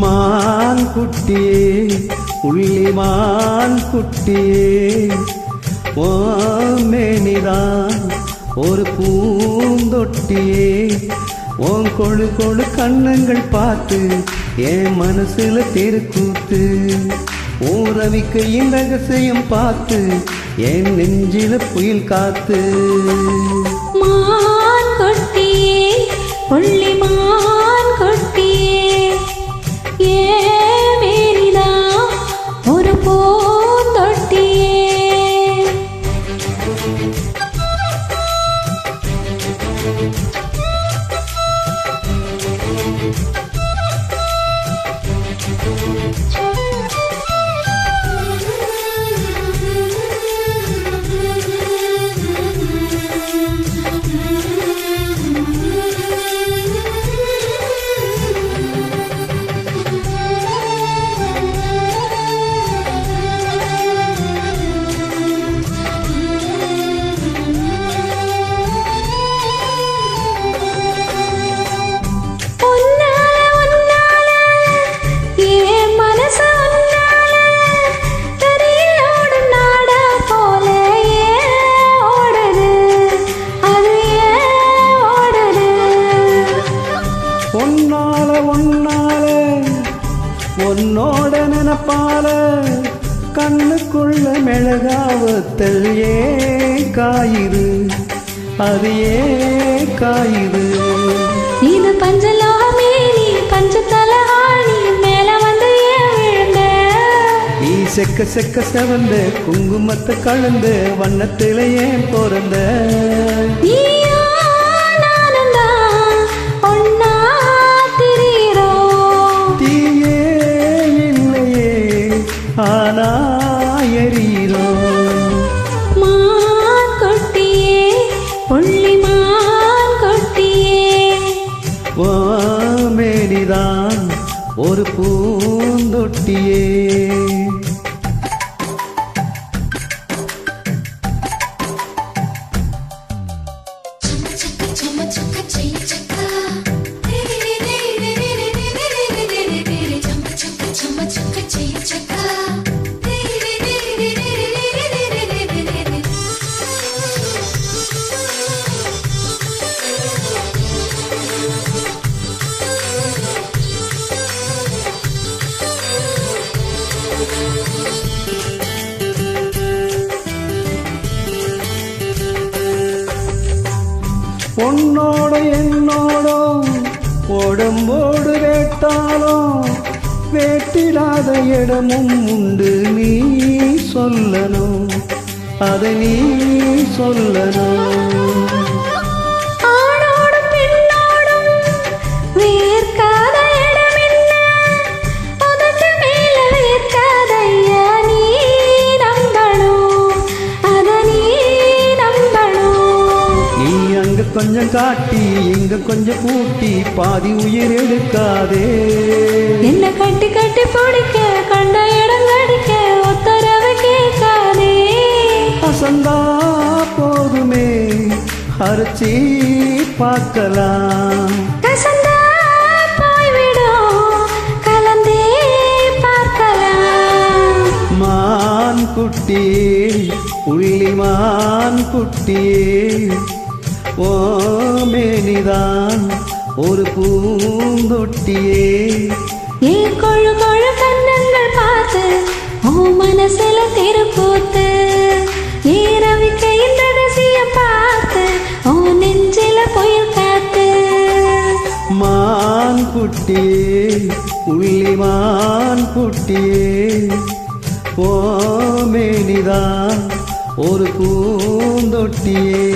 மான் குட்டியே புள்ளிமான் குட்டியே ஓ மேனிதான் ஒரு பூந்தொட்டியே ஓன் கொழு கொழு கண்ணங்கள் பார்த்து என் மனசுல தெருக்கூத்து ஊரவிக்கையின் ரகசியம் பார்த்து என் நெஞ்சில புயல் காத்து மான் கொட்டியே புள்ளிமான் கொட்டியே ஏன் மேனிதான் ஒரு பூந்தொட்டியே உன்னோட நினப்பால கண்ணுக்குள்ள மிளகாவத்தல் ஏன் காயுது அது ஏன் காயுது இது பஞ்சலோகமே நீ பஞ்சதலஹாணி மேல வந்து ஏன் விழுந்த நீ செக்க செக்க செவந்த குங்குமத்தை கலந்த வண்ணத்தில ஏன் பிறந்த ஆனா எரியிரோ மான் கொட்டியே புள்ளிமான் கொட்டியே ஓ மேனிதான் ஒரு பூந்தொட்டியே உன்னோட என்னோடும் உடம்போடு வேட்டாலும் வேட்டிடாத இடமும் உண்டு நீ சொல்லணும் அதை நீ சொல்லணும் கொஞ்சம் காட்டி இங்க கொஞ்சம் கூட்டி பாதி உயிர் எடுக்காதே என்ன கட்டி கட்டி பிடிக்க கண்ட இடம் கடிக்க உத்தரவு கேட்காதே அசந்தா போதுமே அரைச்சி பார்க்கலாம் கசந்தா போய்விடும் கலந்தே பார்க்கலாம் மான் குட்டியே புள்ளிமான் குட்டியே ஓ மேனிதான் ஒரு பூந்தொட்டியே ஏன் கொழு கொழு கண்ணங்கள் பார்த்து ஓ மனசுல திருக்கூத்து ஏறவிக்கையின் ரகசியம் பார்த்து ஓ நெஞ்சில புயல் காத்து மான் குட்டியே புள்ளிமான் குட்டியே ஓ மேனிதான் ஒரு பூந்தொட்டியே